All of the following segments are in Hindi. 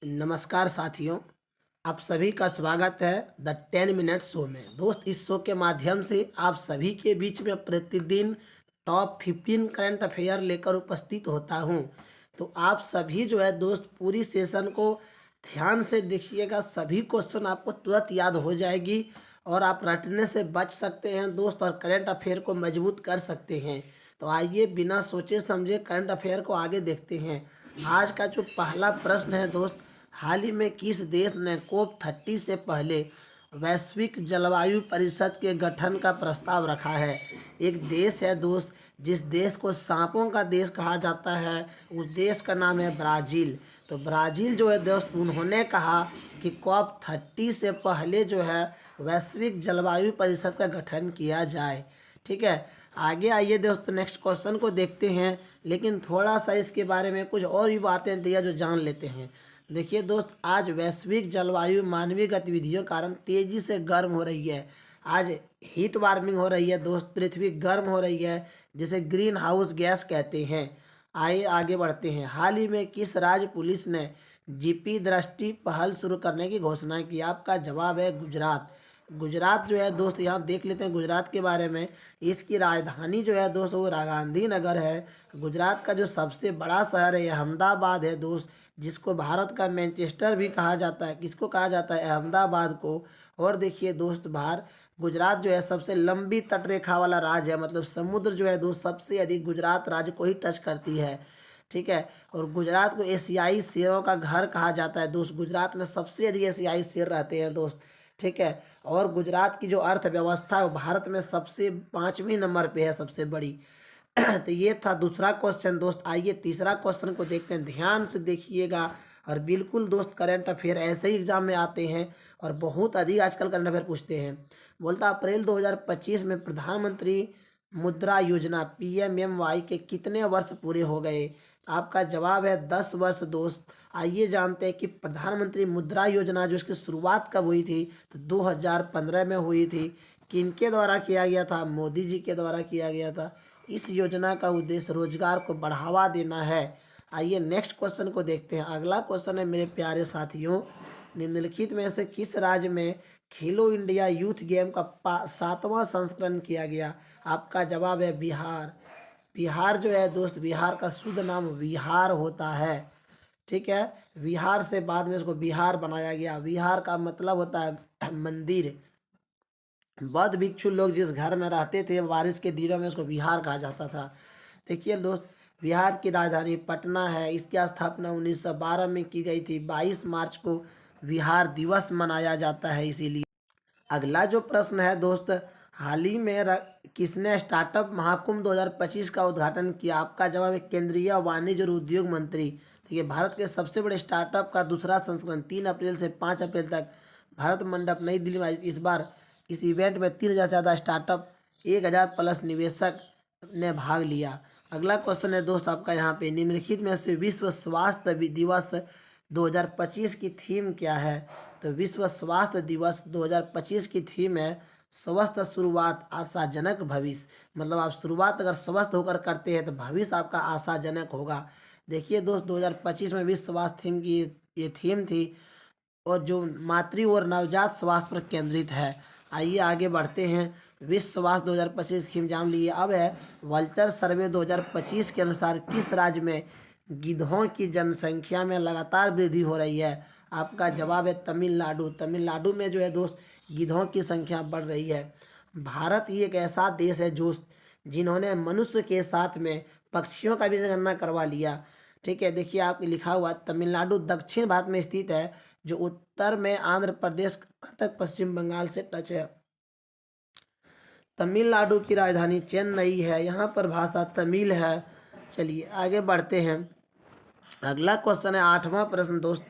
नमस्कार साथियों, आप सभी का स्वागत है द 10 मिनट शो में। दोस्त, इस शो के माध्यम से आप सभी के बीच में प्रतिदिन टॉप 15 करंट अफेयर लेकर उपस्थित होता हूं। तो आप सभी जो है दोस्त पूरी सेशन को ध्यान से देखिएगा। सभी क्वेश्चन आपको तुरंत याद हो जाएगी और आप रटने से बच सकते हैं दोस्त, और करंट अफेयर को मजबूत कर सकते हैं। तो आइए बिना सोचे समझे करंट अफेयर को आगे देखते हैं। आज का जो पहला प्रश्न है दोस्त, हाल ही में किस देश ने COP30 से पहले वैश्विक जलवायु परिषद के गठन का प्रस्ताव रखा है? एक देश है दोस्त जिस देश को सांपों का देश कहा जाता है, उस देश का नाम है ब्राज़ील। तो ब्राज़ील जो है दोस्त, उन्होंने कहा कि COP30 से पहले जो है वैश्विक जलवायु परिषद का गठन किया जाए। ठीक है, आगे आइए दोस्त नेक्स्ट क्वेश्चन को देखते हैं, लेकिन थोड़ा सा इसके बारे में कुछ और भी बातें दिया जो जान लेते हैं। देखिए दोस्त, आज वैश्विक जलवायु मानवीय गतिविधियों के कारण तेजी से गर्म हो रही है। आज हीट वार्मिंग हो रही है दोस्त, पृथ्वी गर्म हो रही है, जिसे ग्रीन हाउस गैस कहते हैं। आइए आगे बढ़ते हैं। हाल ही में किस राज्य पुलिस ने जीपी दृष्टि पहल शुरू करने की घोषणा की? आपका जवाब है गुजरात। गुजरात जो है दोस्त, यहाँ देख लेते हैं गुजरात के बारे में। इसकी राजधानी जो है दोस्त, वो गांधीनगर है। गुजरात का जो सबसे बड़ा शहर है अहमदाबाद है दोस्त, जिसको भारत का मैनचेस्टर भी कहा जाता है। किसको कहा जाता है? अहमदाबाद को। और देखिए दोस्त, गुजरात जो है सबसे लंबी तटरेखा वाला राज्य है, मतलब समुद्र जो है दोस्त सबसे अधिक गुजरात राज्य को ही टच करती है। ठीक है, और गुजरात को एशियाई शेरों का घर कहा जाता है दोस्त। गुजरात में सबसे अधिक एशियाई शेर रहते हैं दोस्त। ठीक है, और गुजरात की जो अर्थव्यवस्था है वो भारत में सबसे 5वें नंबर पे है, सबसे बड़ी। तो ये था दूसरा क्वेश्चन दोस्त। आइए तीसरा क्वेश्चन को देखते हैं, ध्यान से देखिएगा। और बिल्कुल दोस्त, करंट अफेयर ऐसे ही एग्जाम में आते हैं और बहुत अधिक आजकल करंट अफेयर पूछते हैं। बोलता अप्रैल 2025 में प्रधानमंत्री मुद्रा योजना PMMY के कितने वर्ष पूरे हो गए? आपका जवाब है 10 वर्ष दोस्त। आइए जानते हैं कि प्रधानमंत्री मुद्रा योजना जो इसकी शुरुआत कब हुई थी? तो 2015 में हुई थी। किनके द्वारा किया गया था? मोदी जी के द्वारा किया गया था। इस योजना का उद्देश्य रोजगार को बढ़ावा देना है। आइए नेक्स्ट क्वेश्चन को देखते हैं। अगला क्वेश्चन है मेरे प्यारे साथियों, निम्नलिखित में से किस राज्य में खेलो इंडिया यूथ गेम का 7वां संस्करण किया गया? आपका जवाब है बिहार। बिहार जो है दोस्त, बिहार का शुद्ध नाम बिहार होता है। ठीक है, बिहार से बाद में इसको बिहार बनाया गया। बिहार का मतलब होता है मंदिर। बौद्ध भिक्षु लोग जिस घर में रहते थे बारिश के दिनों में, उसको बिहार कहा जाता था। देखिए दोस्त, बिहार की राजधानी पटना है। इसकी स्थापना 1912 में की गई थी। 22 मार्च को बिहार दिवस मनाया जाता है इसीलिए। अगला जो प्रश्न है दोस्त, हाल ही में किसने स्टार्टअप महाकुंभ 2025 का उद्घाटन किया? आपका जवाब है केंद्रीय वाणिज्य और उद्योग मंत्री। देखिए, भारत के सबसे बड़े स्टार्टअप का दूसरा संस्करण 3 अप्रैल से 5 अप्रैल तक भारत मंडप नई दिल्ली में। इस बार इस इवेंट में 3,000 से ज़्यादा स्टार्टअप, 1,000 प्लस निवेशक ने भाग लिया। अगला क्वेश्चन है दोस्त आपका यहाँ पे, निम्नलिखित में से विश्व स्वास्थ्य दिवस 2025 की थीम क्या है? तो विश्व स्वास्थ्य दिवस 2025 की थीम है स्वस्थ शुरुआत आशाजनक भविष्य। मतलब आप शुरुआत अगर स्वस्थ होकर करते हैं तो भविष्य आपका आशाजनक होगा। देखिए दोस्त, 2025 में विश्व स्वास्थ्य थीम की ये थीम थी, और जो मातृ और नवजात स्वास्थ्य पर केंद्रित है। आइए आगे बढ़ते हैं। विश्व स्वास्थ्य 2025 थीम जान लिए। अब है वल्चर सर्वे 2025 के अनुसार किस राज्य में गिद्धों की जनसंख्या में लगातार वृद्धि हो रही है? आपका जवाब है तमिलनाडु। तमिलनाडु में जो है दोस्त गिद्धों की संख्या बढ़ रही है। भारत ही एक ऐसा देश है जो जिन्होंने मनुष्य के साथ में पक्षियों का भी जनगणना करवा लिया। ठीक है, देखिए आप लिखा हुआ तमिलनाडु दक्षिण भारत में स्थित है, जो उत्तर में आंध्र प्रदेश, कर्नाटक, पश्चिम बंगाल से टच है। तमिलनाडु की राजधानी चेन्नई है। यहाँ पर भाषा तमिल है। चलिए आगे बढ़ते हैं। अगला क्वेश्चन है 8वां प्रश्न दोस्त,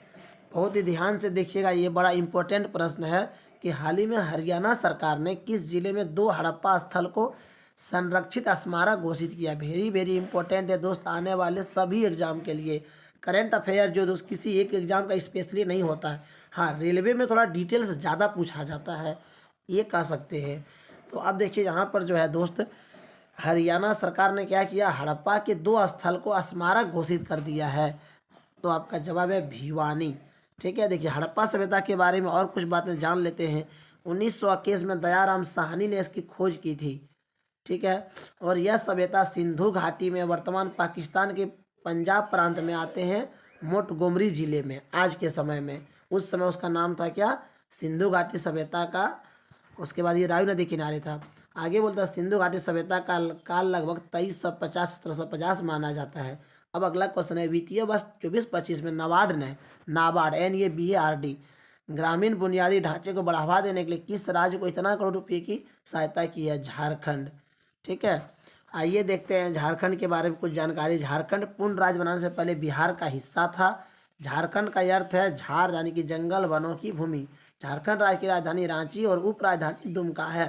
बहुत ही ध्यान से देखिएगा, ये बड़ा इंपॉर्टेंट प्रश्न है कि हाल ही में हरियाणा सरकार ने किस जिले में 2 हड़प्पा स्थल को संरक्षित स्मारक घोषित किया? वेरी वेरी इंपॉर्टेंट है दोस्त, आने वाले सभी एग्जाम के लिए। करंट अफेयर जो दोस्त किसी एक एग्जाम का स्पेशली नहीं होता है। हाँ, रेलवे में थोड़ा डिटेल्स ज़्यादा पूछा जाता है, ये कह सकते हैं। तो अब देखिए यहाँ पर जो है दोस्त, हरियाणा सरकार ने क्या किया? हड़प्पा के 2 स्थल को स्मारक घोषित कर दिया है। तो आपका जवाब है भिवानी। ठीक है, देखिए हड़प्पा सभ्यता के बारे में और कुछ बातें जान लेते हैं। 1921 में दयाराम साहनी ने इसकी खोज की थी। ठीक है, और यह सभ्यता सिंधु घाटी में वर्तमान पाकिस्तान के पंजाब प्रांत में आते हैं, मोंटगोमरी जिले में आज के समय में। उस समय उसका नाम था क्या, सिंधु घाटी सभ्यता का। उसके बाद ये रावी नदी किनारे था। आगे बोलता है सिंधु घाटी सभ्यता का काल लगभग 2350-1750 माना जाता है। अब अगला क्वेश्चन है, वित्तीय वर्ष 24-25 में नाबार्ड NABARD ग्रामीण बुनियादी ढांचे को बढ़ावा देने के लिए किस राज्य को इतना करोड़ रुपए की सहायता की है? झारखंड। ठीक है, आइए देखते हैं झारखंड के बारे में कुछ जानकारी। झारखंड पूर्ण राज्य बनाने से पहले बिहार का हिस्सा था। झारखंड का अर्थ है झार यानी कि जंगल वनों की भूमि। झारखंड राज्य की राजधानी रांची और उप राजधानी दुमका है।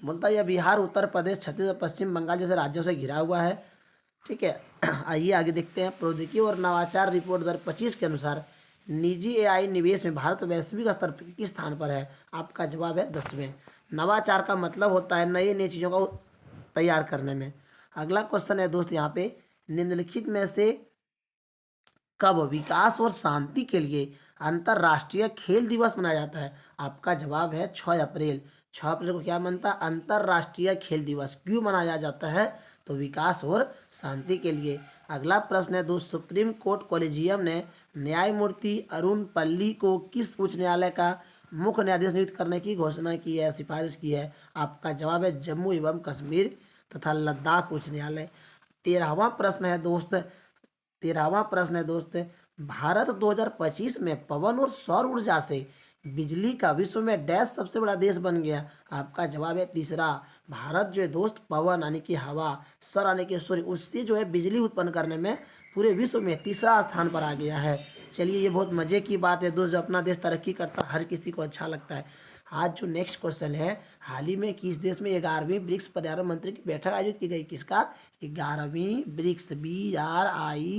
बोलता है यह बिहार, उत्तर प्रदेश, छत्तीसगढ़, पश्चिम बंगाल जैसे राज्यों से घिरा हुआ है। ठीक है, आइए आगे देखते हैं। प्रौद्योगिकी और नवाचार रिपोर्ट 2025 के अनुसार निजी AI निवेश में भारत वैश्विक स्तर पर किस स्थान पर है? आपका जवाब है 10वें। नवाचार का मतलब होता है नई नई चीज़ों को तैयार करने में। अगला क्वेश्चन है दोस्त यहाँ पे, निम्नलिखित में से कब विकास और शांति के लिए अंतर्राष्ट्रीय खेल दिवस मनाया जाता है? आपका जवाब है 6 अप्रैल। 6 अप्रैल को क्या बनता है? अंतर्राष्ट्रीय खेल दिवस। क्यों मनाया जाता है? तो विकास और शांति के लिए। अगला प्रश्न है दोस्त, सुप्रीम कोर्ट कॉलेजियम ने न्यायमूर्ति अरुण पल्ली को किस उच्च न्यायालय का मुख्य न्यायाधीश नियुक्त करने की घोषणा की है, सिफारिश की है? आपका जवाब है जम्मू एवं कश्मीर तथा लद्दाख उच्च न्यायालय। 13वां प्रश्न है दोस्त, 13वां प्रश्न है दोस्त, भारत 2025 में पवन और सौर ऊर्जा से बिजली का विश्व में डैश सबसे बड़ा देश बन गया? आपका जवाब है तीसरा। भारत जो है दोस्त पवन यानी कि हवा, सौर यानी कि सूर्य, उससे जो है बिजली उत्पन्न करने में पूरे विश्व में तीसरा स्थान पर आ गया है। चलिए ये बहुत मजे की बात है दोस्त, जो अपना देश तरक्की करता है हर किसी को अच्छा लगता है। आज जो नेक्स्ट क्वेश्चन है, हाल ही में किस देश में 11वीं ब्रिक्स पर्यावरण मंत्री की बैठक आयोजित की गई? किसका? 11वीं ब्रिक्स, BRICS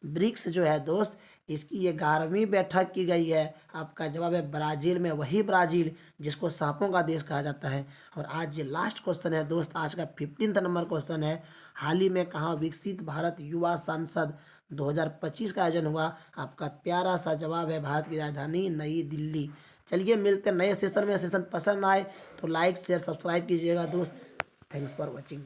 ब्रिक्स जो है दोस्त, इसकी 11वीं बैठक की गई है। आपका जवाब है ब्राज़ील में, वही ब्राज़ील जिसको सांपों का देश कहा जाता है। और आज ये लास्ट क्वेश्चन है दोस्त, आज का 15वां नंबर क्वेश्चन है, हाल ही में कहाँ विकसित भारत युवा संसद 2025 का आयोजन हुआ? आपका प्यारा सा जवाब है भारत की राजधानी नई दिल्ली। चलिए मिलते हैं नए सेशन में। सेशन पसंद आए तो लाइक शेयर सब्सक्राइब कीजिएगा दोस्त। Thanks for watching.